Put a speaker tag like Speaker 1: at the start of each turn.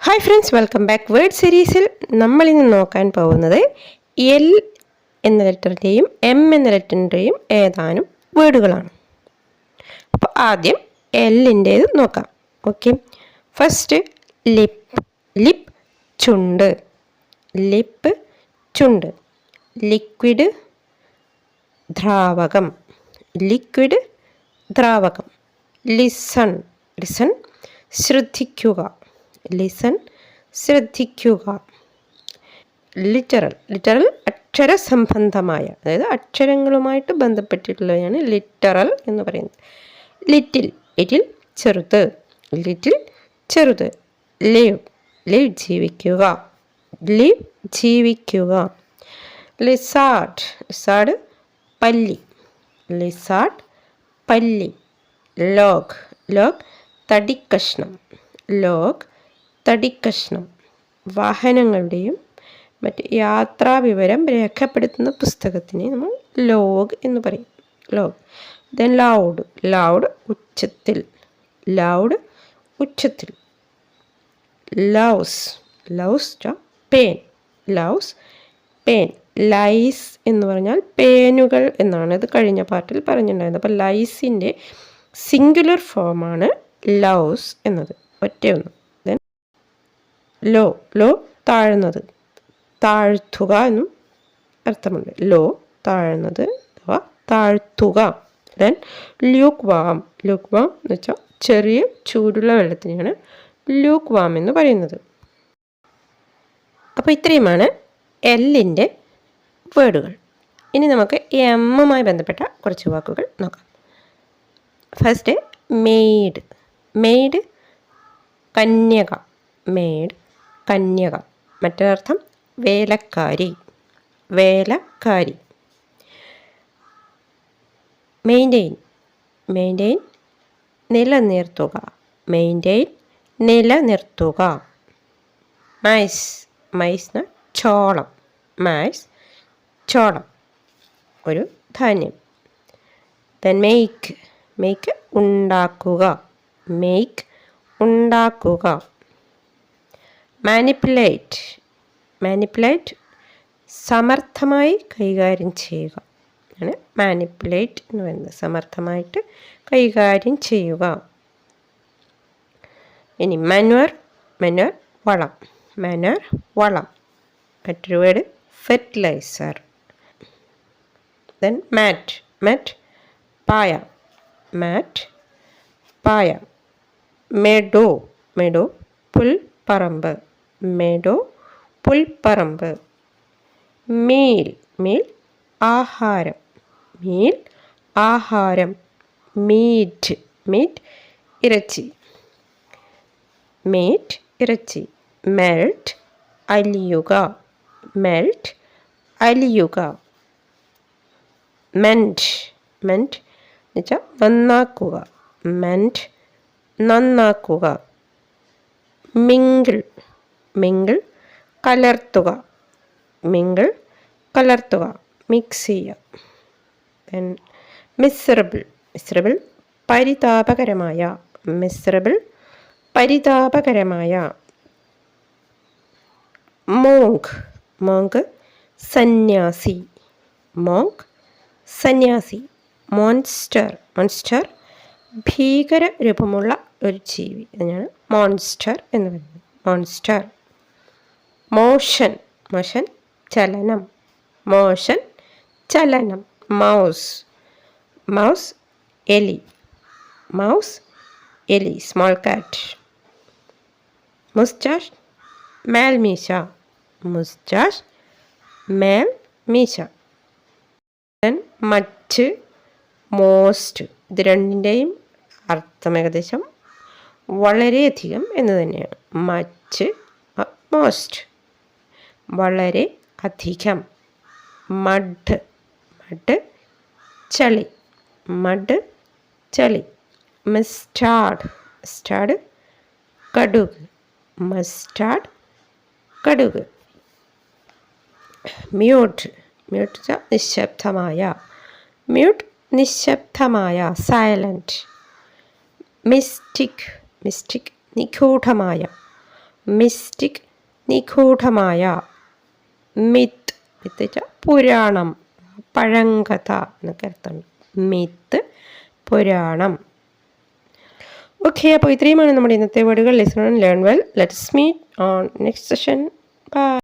Speaker 1: Hi friends, welcome back. Word സീരീസിൽ നമ്മളിന്ന് നോക്കാൻ പോകുന്നത് എൽ എന്ന ലെറ്ററിൻ്റെയും എം എന്ന ലെറ്ററിൻ്റെയും ഏതാനും വേർഡുകളാണ്. അപ്പോൾ ആദ്യം എല്ലിൻ്റേത് നോക്കാം. Okay, first lip. ലിപ്പ് ചുണ്ട്. ലിപ്പ് ചുണ്ട്. ലിക്വിഡ് ദ്രാവകം. ലിക്വിഡ് ദ്രാവകം. ലിസൺ. ലിസൺ ശ്രദ്ധിക്കുക. ലിസൺ ശ്രദ്ധിക്കുക. ലിറ്ററൽ. ലിറ്ററൽ അക്ഷരസംബന്ധമായ, അതായത് അക്ഷരങ്ങളുമായിട്ട് ബന്ധപ്പെട്ടിട്ടുള്ളതാണ് ലിറ്ററൽ എന്ന് പറയുന്നത്. ലിറ്റിൽ. ലിറ്റിൽ ചെറുത്. ലിറ്റിൽ ചെറുത്. ലിവ്. ലിവ് ജീവിക്കുക. ലിവ് ജീവിക്കുക. ലിസാർഡ്. ലിസാർഡ് പല്ലി. ലിസാർഡ് പല്ലി. ലോഗ്. ലോഗ് തടിക്കഷ്ണം. ലോഗ് തടിക്കഷ്ണം. വാഹനങ്ങളുടെയും മറ്റ് യാത്രാവിവരം രേഖപ്പെടുത്തുന്ന പുസ്തകത്തിനെ നമ്മൾ ലോഗ് എന്ന് പറയും. ലോഗ്. Then loud. ലൗഡ് ഉച്ചത്തിൽ. ലൗഡ് ഉച്ചത്തിൽ. ലൗസ്. ലൗസ് പേൻ. ലൗസ് പേൻ. ലൈസ് എന്ന് പറഞ്ഞാൽ പേനുകൾ എന്നാണ് ഇത് കഴിഞ്ഞ പാർട്ടിൽ പറഞ്ഞിട്ടുണ്ടായിരുന്നത്. അപ്പോൾ ലൈസിൻ്റെ സിംഗുലർ ഫോമാണ് ലൗസ് എന്നത്, ഒറ്റയൊന്ന്. Then low. ലോ താഴ്ന്നത്. താഴ്ത്തുക എന്നും അർത്ഥമുണ്ട്. ലോ താഴ്ന്നത് അഥവാ താഴ്ത്തുക. Then lukewarm. Lukewarm എന്ന് വെച്ചാൽ ചെറിയ ചൂടുള്ള വെള്ളത്തിനെയാണ് ല്യൂക്ക് വാം എന്ന് പറയുന്നത്. അപ്പോൾ ഇത്രയുമാണ് എല്ലിൻ്റെ വേർഡുകൾ. ഇനി നമുക്ക് എമ്മുമായി ബന്ധപ്പെട്ട കുറച്ച് വാക്കുകൾ നോക്കാം. First made. മെയ്ഡ് കന്യക. മെയ്ഡ് കന്യക. മറ്റൊരർത്ഥം വേലക്കാരി. വേലക്കാരി. മെയിൻറ്റെയിൻ. മെയിൻറ്റെയിൻ നിലനിർത്തുക. മെയിൻറ്റെയിൻ നിലനിർത്തുക. മൈസ്. മൈസ് ചോളം. മൈസ് ചോളം, ഒരു ധാന്യം. Then make. മേക്ക് ഉണ്ടാക്കുക. മേക്ക് ഉണ്ടാക്കുക. മാനിപ്പുലേറ്റ്. മാനിപ്പുലേറ്റ് സമർത്ഥമായി കൈകാര്യം ചെയ്യുക ആണ് മാനിപ്പുലേറ്റ് എന്ന് പറയുന്നത്. സമർത്ഥമായിട്ട് കൈകാര്യം ചെയ്യുക. ഇനി മനുവർ. മനുവർ വളം. മനുവർ വളം. മറ്റൊരു word fertiliser. Then mat. Mat പായ. മാറ്റ് പായ. മെഡോ. മെഡോ പുൽപ്പറമ്പ്. മെഡോ പുൽപ്പറമ്പ്. മീൽ. മീൽ ആഹാരം. മീൽ ആഹാരം. മീറ്റ്. മീറ്റ് ഇറച്ചി. മീറ്റ് ഇറച്ചി. മെൽറ്റ് അലിയുക. മെൽറ്റ് അലിയുക. മെൻറ്റ്. മെൻറ്റ് എന്ന് വെച്ചാൽ നന്നാക്കുക. മെൻറ്റ് നന്നാക്കുക. മിങ്കിൾ. മിങ്കിൾ കലർത്തുക. മിങ്കിൾ കലർത്തുക, മിക്സ് ചെയ്യുക. Then miserable. മിസറബിൾ പരിതാപകരമായ. മിസറബിൾ പരിതാപകരമായ. മോങ്ക്. മോങ്ക് സന്യാസി. മോങ്ക് സന്യാസി. മോൺസ്റ്റർ. മോൺസ്റ്റർ ഭീകര രൂപമുള്ള ഒരു ജീവി. അതിനാണ് മോൺസ്റ്റർ എന്ന് പറയുന്നത്. മോൺസ്റ്റർ. മോഷൻ. മോഷൻ ചലനം. മോഷൻ ചലനം. മൗസ്. മൗസ് എലി. മൗസ് എലി, സ്മോൾ കാറ്റ്. മുസ്റ്റാഷ് മേൽമീശ. മുസ്റ്റാഷ് മേൽമീശ. Then much most. ഇത് രണ്ടിൻ്റെയും അർത്ഥം ഏകദേശം വളരെയധികം എന്ന് തന്നെയാണ്. മച്ച് മോസ്റ്റ് വളരെ അധികം. മഡ്. മഡ് ചളി. മഡ് ചളി. മസ്റ്റാർഡ്. മസ്റ്റാർഡ് കടുക്. മസ്റ്റാർഡ് കടുക്. മ്യൂട്ട്. മ്യൂട്ട് നിശബ്ദമായ. മ്യൂട്ട് നിശബ്ദമായ, സൈലൻറ്റ്. മിസ്റ്റിക്. മിസ്റ്റിക് നിഗൂഢമായ. മിസ്റ്റിക് നിഗൂഢമായ. മിത്ത് മിത്ത് വെച്ചാൽ പുരാണം, പഴങ്കഥ എന്നൊക്കെ അർത്ഥമുണ്ട്. മിത്ത് പുരാണം. ഓക്കെ, അപ്പോൾ ഇത്രയുമാണ് നമ്മുടെ ഇന്നത്തെ വേർഡുകൾ. Listen and learn well. Let's meet on next session. By.